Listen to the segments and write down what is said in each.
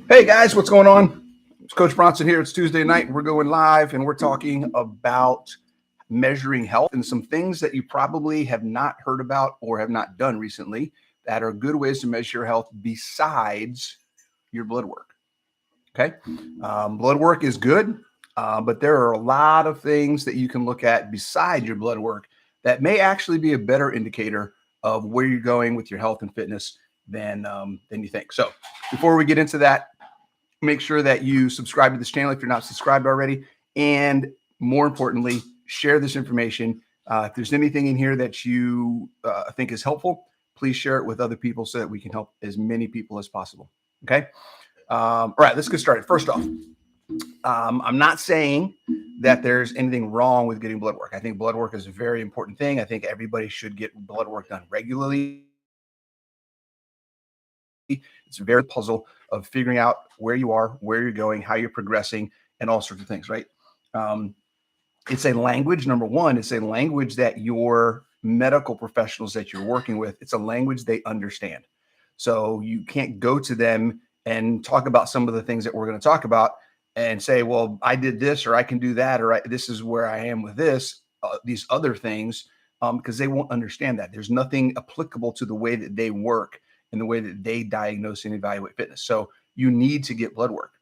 Hey guys, what's going on? It's Coach Bronson here. It's Tuesday night. We're going live and we're talking about measuring health and some things that you probably have not heard about or have not done recently that are good ways to measure your health besides your blood work. Okay. Blood work is good, but there are a lot of things that you can look at beside your blood work that may actually be a better indicator of where you're going with your health and fitness than you think. So before we get into that, make sure that you subscribe to this channel if you're not subscribed already. And more importantly, share this information. If there's anything in here that you think is helpful, please share it with other people so that we can help as many people as possible. Okay. All right, let's get started. First off, I'm not saying that there's anything wrong with getting blood work. I think blood work is a very important thing. I think everybody should get blood work done regularly. It's a very puzzle of figuring out where you are, where you're going, how you're progressing, and all sorts of things, right? It's a language, number one, it's a language that your medical professionals that you're working with, it's a language they understand. So you can't go to them and talk about some of the things that we're going to talk about and say, well, I did this, or I can do that, or this is where I am with this, these other things, because they won't understand that. There's nothing applicable to the way that they work and the way that they diagnose and evaluate fitness. So you need to get blood work.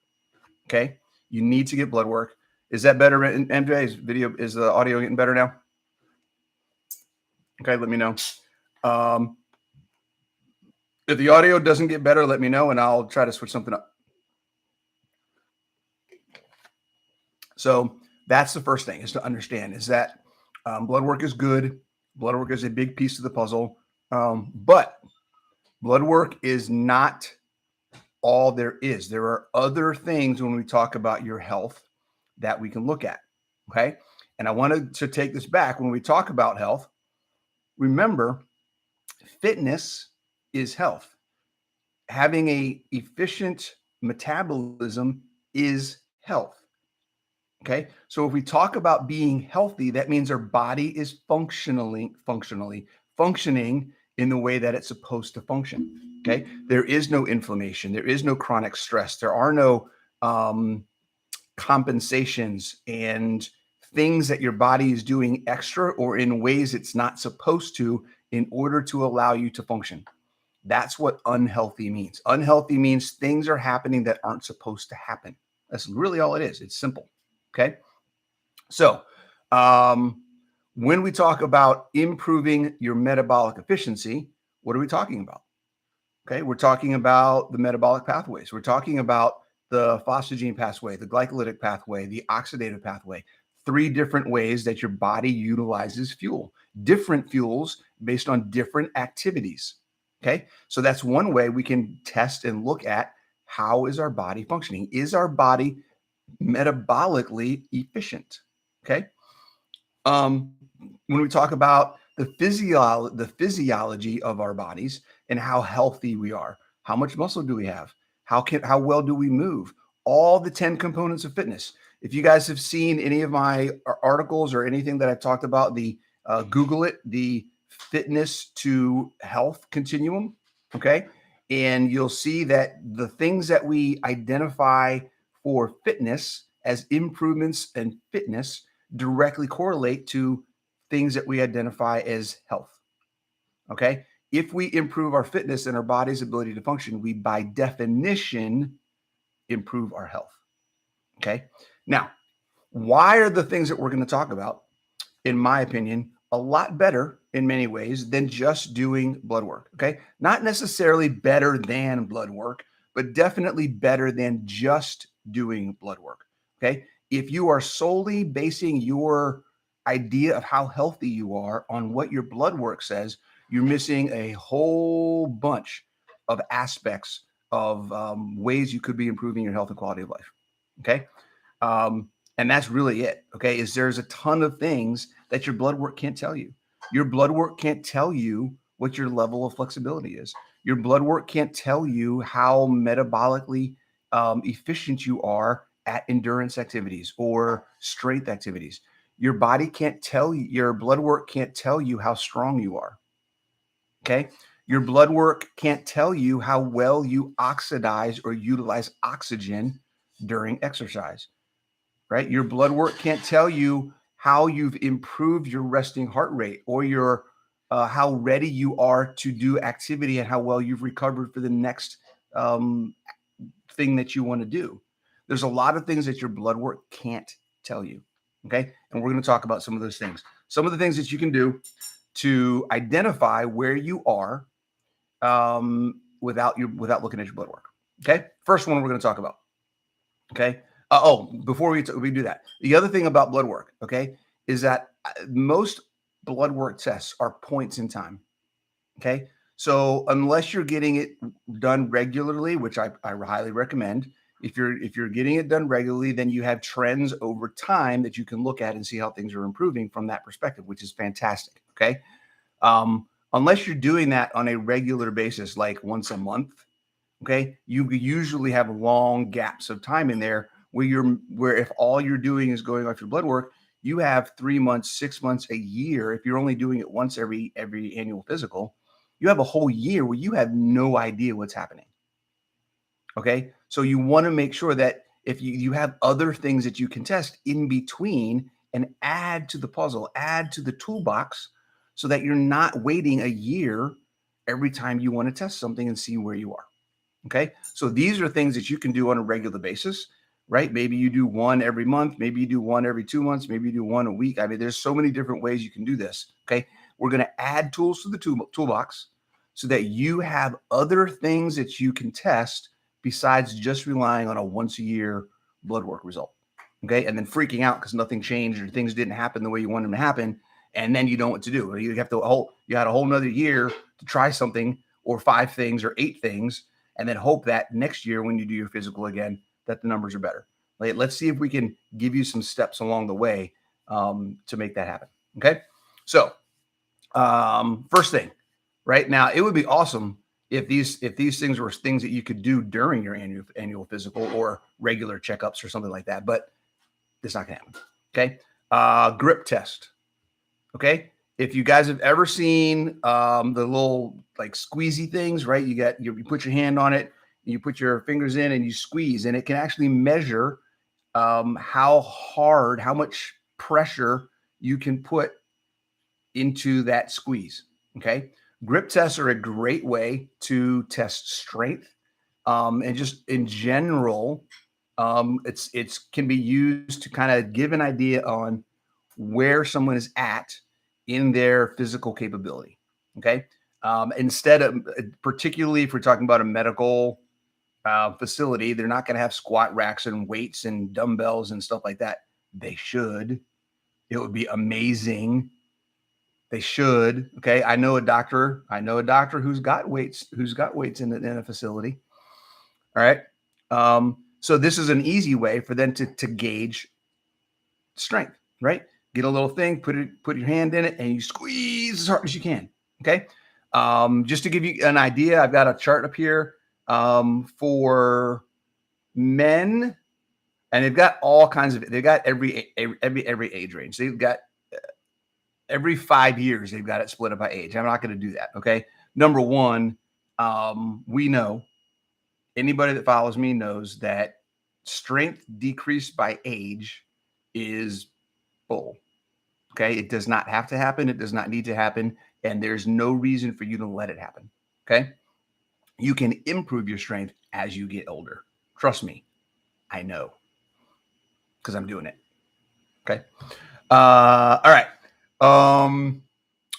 Okay. You need to get blood work. Is that better, MJ? Is the audio getting better now? Okay, let me know. If the audio doesn't get better, let me know and I'll try to switch something up. So that's the first thing, is to understand is that blood work is good. Blood work is a big piece of the puzzle. But blood work is not all there is. There are other things when we talk about your health that we can look at. Okay. And I wanted to take this back. When we talk about health, remember, fitness is health. Having a efficient metabolism is health. Okay. So if we talk about being healthy, that means our body is functioning in the way that it's supposed to function. Okay. There is no inflammation. There is no chronic stress. There are no compensations and things that your body is doing extra or in ways it's not supposed to in order to allow you to function. That's what unhealthy means. Unhealthy means things are happening that aren't supposed to happen. That's really all it is. It's simple. Okay. So, when we talk about improving your metabolic efficiency, what are we talking about? Okay. We're talking about the metabolic pathways. We're talking about the phosphogene pathway, the glycolytic pathway, the oxidative pathway, 3 different ways that your body utilizes fuel, different fuels based on different activities. Okay. So that's one way we can test and look at how is our body functioning? Is our body metabolically efficient? Okay. When we talk about the physiology of our bodies and how healthy we are, how much muscle do we have? How well do we move? All the 10 components of fitness. If you guys have seen any of my articles or anything that I've talked about, Google it, the fitness to health continuum. Okay. And you'll see that the things that we identify for fitness as improvements in fitness directly correlate to things that we identify as health. Okay. If we improve our fitness and our body's ability to function, we by definition improve our health. Okay. Now, why are the things that we're going to talk about, in my opinion, a lot better in many ways than just doing blood work? Okay. Not necessarily better than blood work, but definitely better than just doing blood work. Okay. If you are solely basing your idea of how healthy you are on what your blood work says, you're missing a whole bunch of aspects of ways you could be improving your health and quality of life. Okay. And that's really it. Okay. There's a ton of things that your blood work can't tell you. Your blood work can't tell you what your level of flexibility is. Your blood work can't tell you how metabolically efficient you are at endurance activities or strength activities. Your body can't tell you, your blood work can't tell you how strong you are. Okay. Your blood work can't tell you how well you oxidize or utilize oxygen during exercise, right? Your blood work can't tell you how you've improved your resting heart rate or your how ready you are to do activity and how well you've recovered for the next um, thing that you want to do. There's a lot of things that your blood work can't tell you. Okay. And we're going to talk about some of those things. Some of the things that you can do to identify where you are without looking at your blood work. Okay. First one we're going to talk about. Okay. Before we do that, the other thing about blood work, okay, is that most blood work tests are points in time. Okay. So unless you're getting it done regularly, which I highly recommend, if you're getting it done regularly, then you have trends over time that you can look at and see how things are improving from that perspective, which is fantastic. Okay. Unless you're doing that on a regular basis, like once a month, okay, you usually have long gaps of time in there where if all you're doing is going off your blood work, you have 3 months, 6 months, a year. If you're only doing it once every annual physical, you have a whole year where you have no idea what's happening. Okay. So you want to make sure that if you have other things that you can test in between and add to the puzzle, add to the toolbox so that you're not waiting a year every time you want to test something and see where you are. Okay. So these are things that you can do on a regular basis, right? Maybe you do one every month. Maybe you do one every 2 months. Maybe you do one a week. I mean, there's so many different ways you can do this. Okay. We're going to add tools to the toolbox so that you have other things that you can test besides just relying on a once a year blood work result. Okay. And then freaking out because nothing changed or things didn't happen the way you want them to happen. And then you don't know what to do. You had a whole nother year to try something or 5 things or 8 things, and then hope that next year when you do your physical again, that the numbers are better. Let's see if we can give you some steps along the way to make that happen. Okay. So first thing, right now, it would be awesome if these things were things that you could do during your annual physical or regular checkups or something like that, but it's not gonna happen. Okay. Grip test. Okay. If you guys have ever seen the little like squeezy things, right? You put your hand on it, you put your fingers in and you squeeze, and it can actually measure how much pressure you can put into that squeeze. Okay. Grip tests are a great way to test strength. And just in general, it's can be used to kind of give an idea on where someone is at in their physical capability. Okay. Instead of, particularly if we're talking about a medical facility, they're not going to have squat racks and weights and dumbbells and stuff like that. They should. It would be amazing. They should. Okay. I know a doctor who's got weights in a facility. All right. So this is an easy way for them to gauge strength, right? Get a little thing, put your hand in it, and you squeeze as hard as you can. Okay. Just to give you an idea, I've got a chart up here for men, and they've got all kinds of. They've got every age range. They've got every 5 years they've got it split up by age. I'm not going to do that. Okay. Number one, we know anybody that follows me knows that strength decreased by age is bull. Okay. It does not have to happen. It does not need to happen. And there's no reason for you to let it happen. Okay. You can improve your strength as you get older. Trust me. I know because I'm doing it. Okay. All right.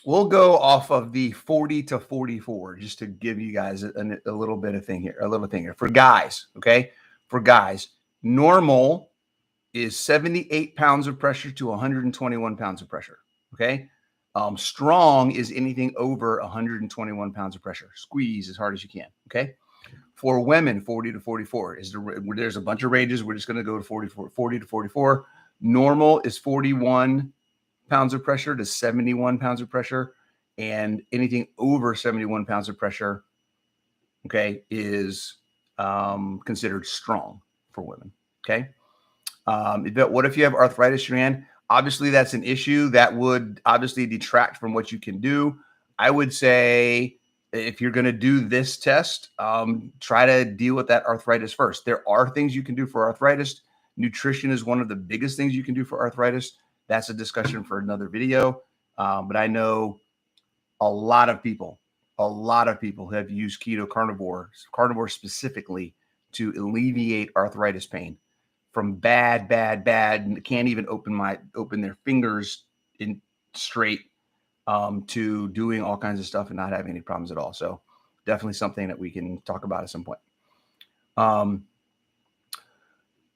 We'll go off of the 40 to 44 just to give you guys a little bit of thing here, for guys. Okay. For guys, normal is 78 pounds of pressure to 121 pounds of pressure. Okay. Strong is anything over 121 pounds of pressure. Squeeze as hard as you can. Okay. For women, 40 to 44 there's a bunch of ranges. We're just going to go to 40 to 44. Normal is 41 pounds of pressure to 71 pounds of pressure. And anything over 71 pounds of pressure, okay, is considered strong for women. Okay. But what if you have arthritis in your hand? Obviously, that's an issue that would obviously detract from what you can do. I would say if you're going to do this test, try to deal with that arthritis first. There are things you can do for arthritis. Nutrition is one of the biggest things you can do for arthritis. That's a discussion for another video. But I know a lot of people have used keto carnivore specifically to alleviate arthritis pain from bad, can't even open their fingers in straight, to doing all kinds of stuff and not having any problems at all. So definitely something that we can talk about at some point.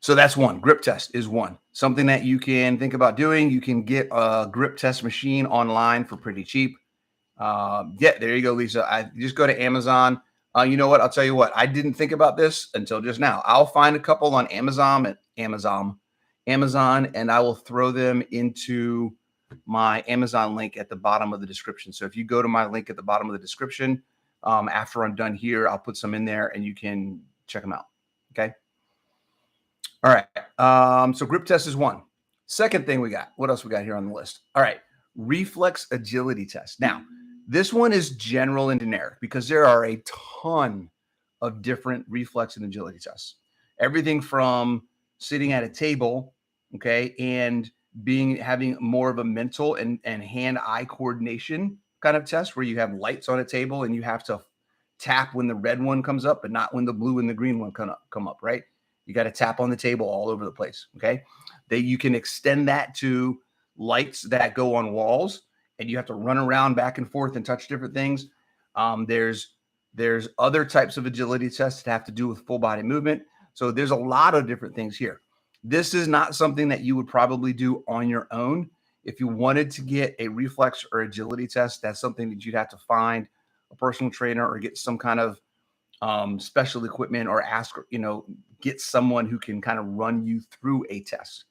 So that's one. Grip test is one. Something that you can think about doing. You can get a grip test machine online for pretty cheap. Yeah, there you go, Lisa. I just go to Amazon. You know what? I'll tell you what. I didn't think about this until just now. I'll find a couple on Amazon, and I will throw them into my Amazon link at the bottom of the description. So if you go to my link at the bottom of the description, after I'm done here, I'll put some in there and you can check them out. Okay. All right. So grip test is one. Second thing we got. What else we got here on the list? All right. Reflex agility test. Now, this one is general and generic because there are a ton of different reflex and agility tests. Everything from sitting at a table, okay, and having more of a mental and hand-eye coordination kind of test where you have lights on a table and you have to tap when the red one comes up, but not when the blue and the green one come up, right? You got to tap on the table all over the place, okay? You can extend that to lights that go on walls, and you have to run around back and forth and touch different things. There's other types of agility tests that have to do with full body movement. So there's a lot of different things here. This is not something that you would probably do on your own. If you wanted to get a reflex or agility test, that's something that you'd have to find a personal trainer or get some kind of special equipment, or ask, get someone who can kind of run you through a test.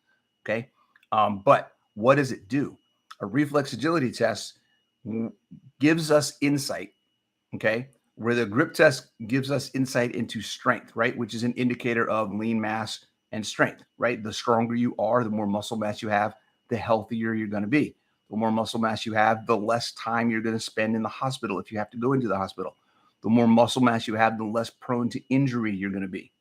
Okay. But what does it do? A reflex agility test gives us insight. Okay. Where the grip test gives us insight into strength, right? Which is an indicator of lean mass and strength, right? The stronger you are, the more muscle mass you have, the healthier you're going to be. The more muscle mass you have, the less time you're going to spend in the hospital if you have to go into the hospital. The more muscle mass you have, the less prone to injury you're going to be.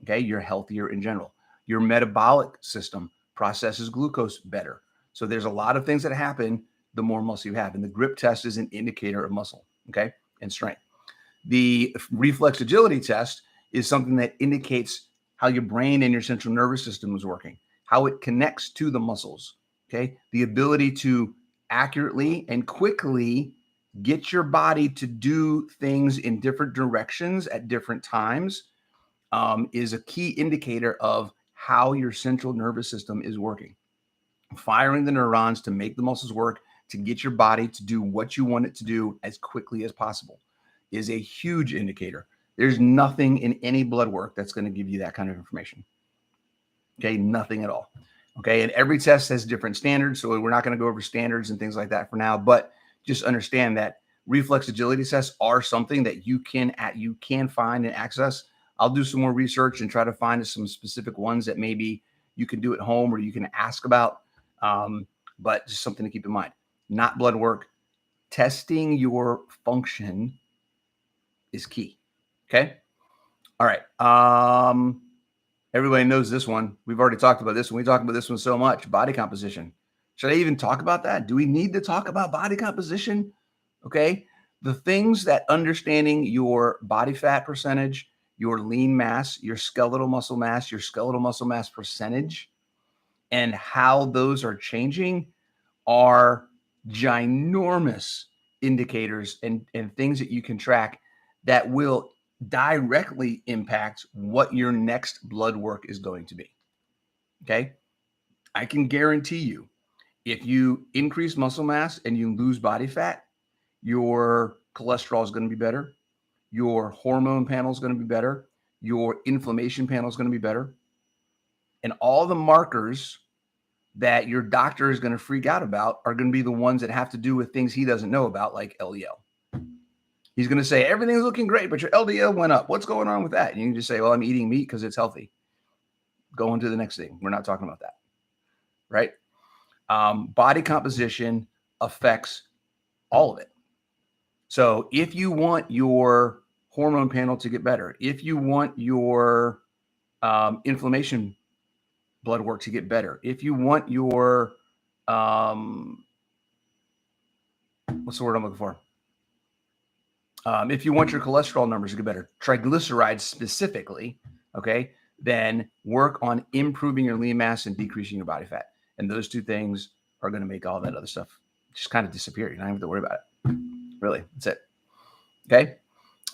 Okay. You're healthier in general. Your metabolic system processes glucose better. So there's a lot of things that happen the more muscle you have. And the grip test is an indicator of muscle, okay, and strength. The reflex agility test is something that indicates how your brain and your central nervous system is working, how it connects to the muscles, okay? The ability to accurately and quickly get your body to do things in different directions at different times, is a key indicator of how your central nervous system is working. Firing the neurons to make the muscles work, to get your body to do what you want it to do as quickly as possible, is a huge indicator. There's nothing in any blood work that's going to give you that kind of information. Okay, nothing at all. Okay, and every test has different standards, so we're not going to go over standards and things like that for now, but just understand that reflex agility tests are something that you can find and access. I'll do some more research and try to find some specific ones that maybe you can do at home or you can ask about, but just something to keep in mind. Not blood work. Testing your function is key. Okay. All right. Everybody knows this one. We've already talked about this one. We talk about this one so much. Body composition. Should I even talk about that? Do we need to talk about body composition? Okay. The things that understanding your body fat percentage, your lean mass, your skeletal muscle mass percentage, and how those are changing are ginormous indicators and things that you can track that will directly impact what your next blood work is going to be. Okay. I can guarantee you, if you increase muscle mass and you lose body fat, your cholesterol is going to be better. Your hormone panel is going to be better. Your inflammation panel is going to be better. And all the markers that your doctor is going to freak out about are going to be the ones that have to do with things he doesn't know about, like LDL. He's going to say, everything's looking great, but your LDL went up. What's going on with that? And you can just say, well, I'm eating meat because it's healthy. Go on to the next thing. We're not talking about that, right? Body composition affects all of it. So if you want your hormone panel to get better, if you want your inflammation blood work to get better, if you want your what's the word I'm looking for? If you want your cholesterol numbers to get better, triglycerides specifically, okay, then work on improving your lean mass and decreasing your body fat. And those two things are going to make all that other stuff just kind of disappear. You don't have to worry about it. Really, that's it. Okay.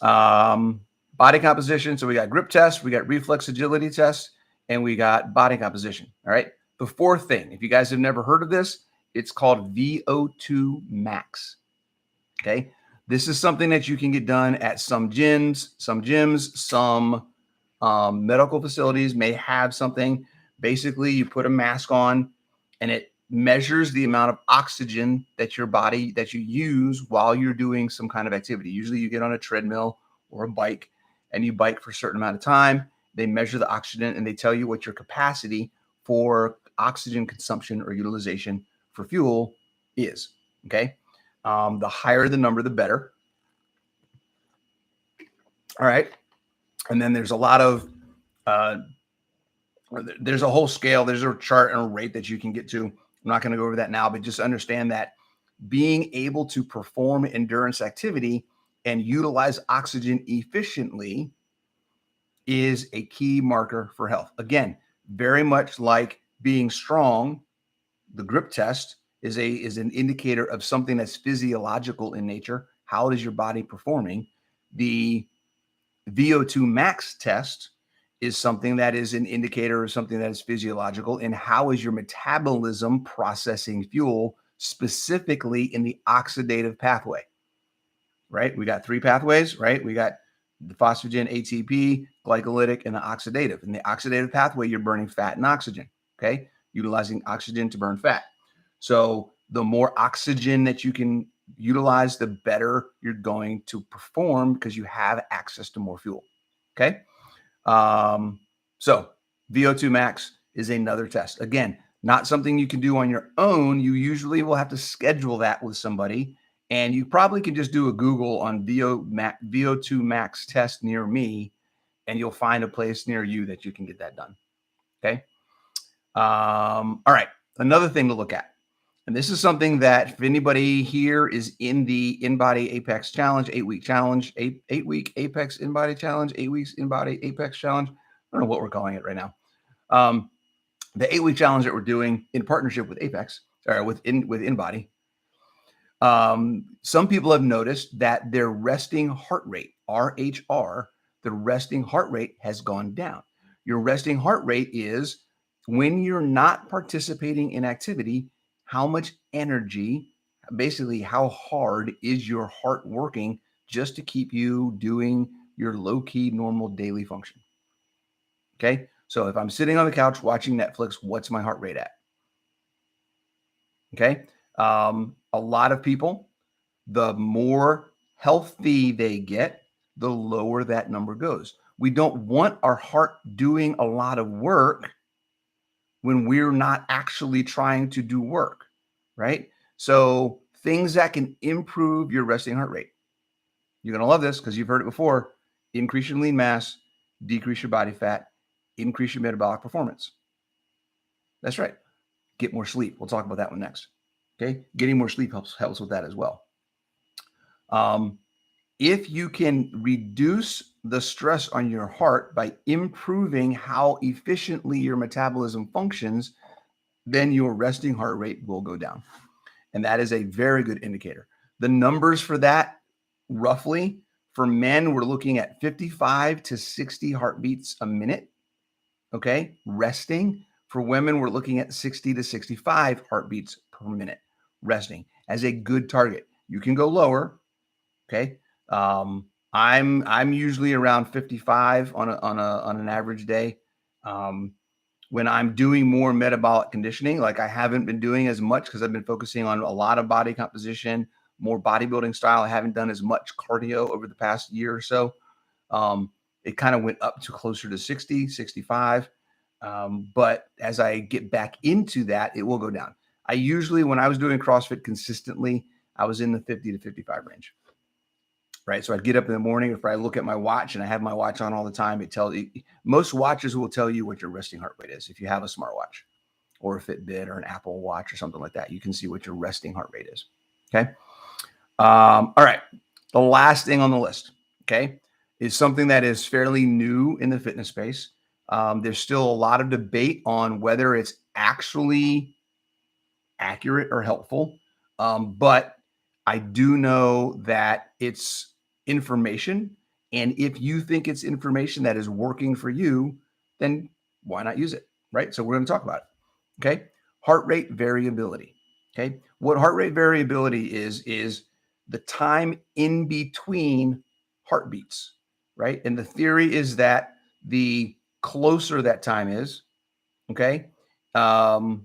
Body composition. So we got grip test, we got reflex agility test, and we got body composition. All right. The fourth thing, if you guys have never heard of this, it's called Vo2 Max. Okay. This is something that you can get done at some gyms, some medical facilities may have something. Basically, you put a mask on and it measures the amount of oxygen that your body that you use while you're doing some kind of activity. Usually you get on a treadmill or a bike and you bike for a certain amount of time. They measure the oxygen and they tell you what your capacity for oxygen consumption or utilization for fuel is. Okay. The higher the number, the better. All right. And then there's a lot of, there's a whole scale, there's a chart and a rate that you can get to. I'm not going to go over that now, but just understand that being able to perform endurance activity and utilize oxygen efficiently is a key marker for health. Again, very much like being strong, the grip test is an indicator of something that's physiological in nature. How is your body performing? The Vo2 Max test is something that is an indicator of something that is physiological. And how is your metabolism processing fuel, specifically in the oxidative pathway? Right? We got three pathways, right? We got the phosphagen, ATP, glycolytic, and the oxidative. In the oxidative pathway, you're burning fat and oxygen, okay? Utilizing oxygen to burn fat. So the more oxygen that you can utilize, the better you're going to perform because you have access to more fuel, okay? So Vo2 Max is another test. Again, not something you can do on your own. You usually will have to schedule that with somebody. And you probably can just do a Google on Vo2 Max test near me, and you'll find a place near you that you can get that done. Okay. All right. Another thing to look at. And this is something that if anybody here is in the InBody Apex Challenge, 8-week challenge, 8-week Apex InBody Challenge, 8 weeks InBody Apex Challenge. I don't know what we're calling it right now. The 8-week challenge that we're doing in partnership with Apex or with InBody. Some people have noticed that their resting heart rate, RHR, the resting heart rate has gone down. Your resting heart rate is when you're not participating in activity, how much energy, basically how hard is your heart working just to keep you doing your low-key normal daily function. Okay. So if I'm sitting on the couch watching Netflix, what's my heart rate at? Okay. A lot of people, the more healthy they get, the lower that number goes. We don't want our heart doing a lot of work when we're not actually trying to do work, right? So things that can improve your resting heart rate. You're going to love this because you've heard it before. Increase your lean mass, decrease your body fat, increase your metabolic performance. That's right. Get more sleep. We'll talk about that one next. Okay. Getting more sleep helps with that as well. If you can reduce the stress on your heart by improving how efficiently your metabolism functions, then your resting heart rate will go down. And that is a very good indicator. The numbers for that, roughly, for men, we're looking at 55 to 60 heartbeats a minute. Okay. Resting. For women, we're looking at 60 to 65 heartbeats per minute. Resting as a good target. You can go lower. Okay. I'm usually around 55 on an average day. When I'm doing more metabolic conditioning, like I haven't been doing as much because I've been focusing on a lot of body composition, more bodybuilding style. I haven't done as much cardio over the past year or so. It kind of went up to closer to 60, 65. But as I get back into that, it will go down. I usually, when I was doing CrossFit consistently, I was in the 50 to 55 range. right? So I get up in the morning, if I look at my watch, and I have my watch on all the time, most watches will tell you what your resting heart rate is. If you have a smartwatch or a Fitbit or an Apple Watch or something like that, you can see what your resting heart rate is. Okay. All right. The last thing on the list, okay, is something that is fairly new in the fitness space. There's still a lot of debate on whether it's actually accurate or helpful. But I do know that it's information. And if you think it's information that is working for you, then why not use it? Right. So we're going to talk about it. Okay. Heart rate variability. Okay. What heart rate variability is the time in between heartbeats. Right. And the theory is that the closer that time is, okay, the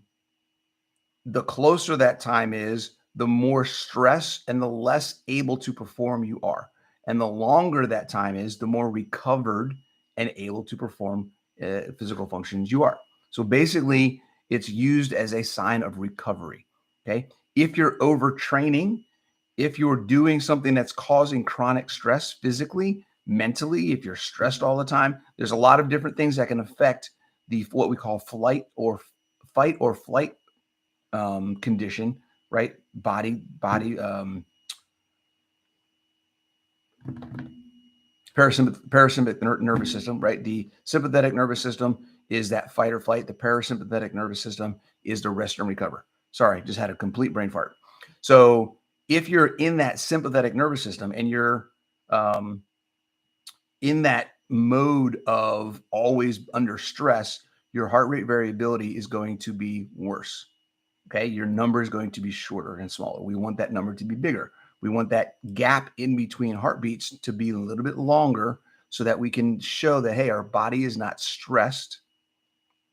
closer that time is, the more stress and the less able to perform you are. And the longer that time is, the more recovered and able to perform physical functions you are. So basically, it's used as a sign of recovery. Okay. If you're overtraining, if you're doing something that's causing chronic stress physically, mentally, if you're stressed all the time, there's a lot of different things that can affect the what we call fight or flight condition, right? Body parasympathetic nervous system, right? The sympathetic nervous system is that fight or flight. The parasympathetic nervous system is the rest and recover. Sorry, just had a complete brain fart. So if you're in that sympathetic nervous system and you're in that mode of always under stress, your heart rate variability is going to be worse. Okay, your number is going to be shorter and smaller. We want that number to be bigger. We want that gap in between heartbeats to be a little bit longer so that we can show that, hey, our body is not stressed.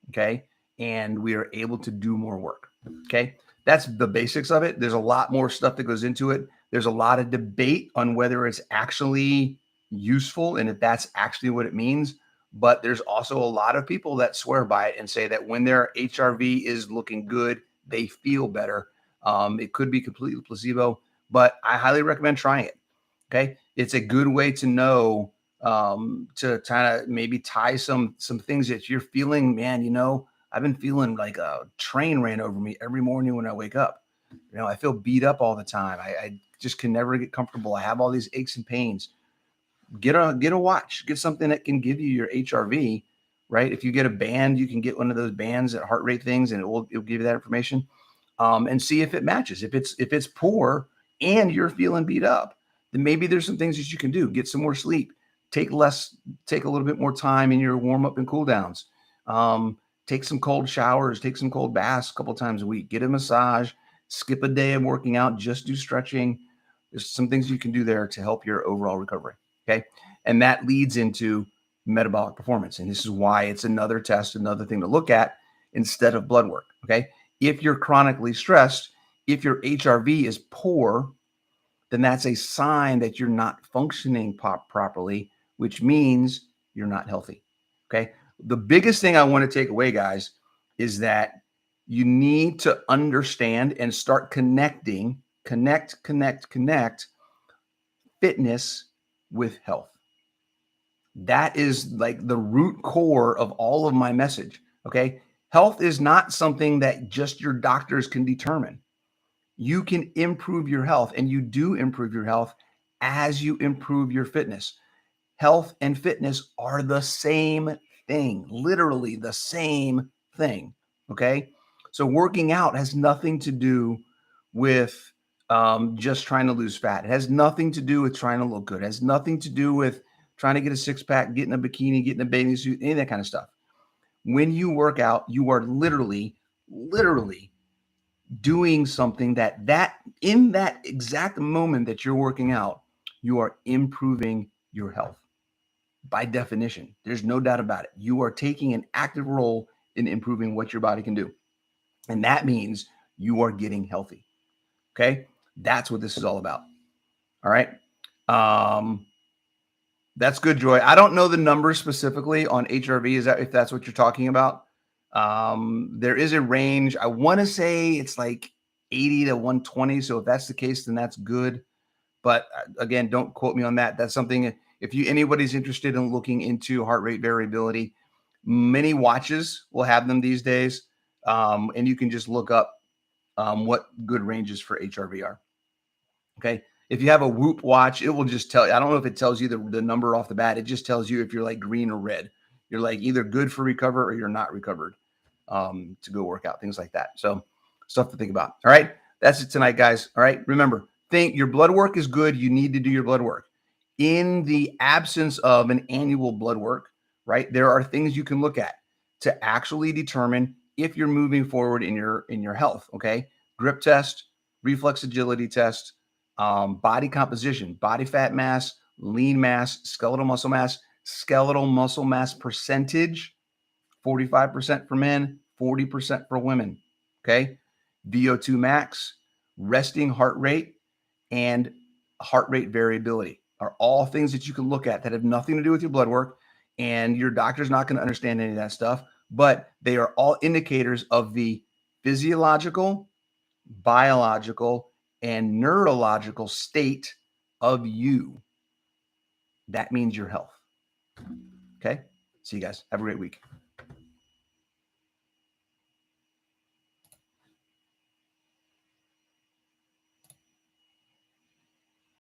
Okay, and we are able to do more work. Okay, that's the basics of it. There's a lot more stuff that goes into it. There's a lot of debate on whether it's actually useful and if that's actually what it means. But there's also a lot of people that swear by it and say that when their HRV is looking good, they feel better. It could be completely placebo, but I highly recommend trying it. Okay, it's a good way to know, to kind of maybe tie some things that you're feeling. Man, I've been feeling like a train ran over me every morning when I wake up. I feel beat up all the time. I just can never get comfortable. I have all these aches and pains. Get a watch. Get something that can give you your HRV. Right. If you get a band, you can get one of those bands that heart rate things, and it'll give you that information. And see if it matches. If it's poor and you're feeling beat up, then maybe there's some things that you can do. Get some more sleep. Take a little bit more time in your warm up and cool downs. Take some cold showers. Take some cold baths a couple times a week. Get a massage. Skip a day of working out. Just do stretching. There's some things you can do there to help your overall recovery. Okay, and that leads into metabolic performance, and this is why it's another test, another thing to look at instead of blood work. Okay. If you're chronically stressed, if your HRV is poor, then that's a sign that you're not functioning properly, which means you're not healthy. Okay. The biggest thing I want to take away, guys, is that you need to understand and start connect fitness with health. That is like the root core of all of my message. Okay. Health is not something that just your doctors can determine. You can improve your health, and you do improve your health as you improve your fitness. Health and fitness are the same thing, literally the same thing. Okay. So working out has nothing to do with just trying to lose fat. It has nothing to do with trying to look good. It has nothing to do with trying to get a six pack, getting a bikini, getting a bathing suit, any of that kind of stuff. When you work out, you are literally doing something that in that exact moment that you're working out, you are improving your health. By definition, there's no doubt about it. You are taking an active role in improving what your body can do. And that means you are getting healthy. Okay. That's what this is all about. All right. That's good, Joy. I don't know the numbers specifically on HRV. Is that if that's what you're talking about? There is a range. I want to say it's like 80 to 120. So if that's the case, then that's good. But again, don't quote me on that. That's something, if anybody's interested in looking into heart rate variability, many watches will have them these days. And you can just look up what good ranges for HRV are. Okay. If you have a Whoop watch, it will just tell you. I don't know if it tells you the number off the bat. It just tells you if you're like green or red. You're like either good for recover or you're not recovered to go work out, things like that. So stuff to think about. All right. That's it tonight, guys. All right. Remember, think your blood work is good. You need to do your blood work. In the absence of an annual blood work, right, there are things you can look at to actually determine if you're moving forward in your health. Okay. Grip test, reflex agility test, body composition, body fat mass, lean mass, skeletal muscle mass percentage, 45% for men, 40% for women. Okay. Vo2 max, resting heart rate, and heart rate variability are all things that you can look at that have nothing to do with your blood work. And your doctor's not going to understand any of that stuff, but they are all indicators of the physiological, biological, and neurological state of you. That means your health. Okay. See you guys. Have a great week.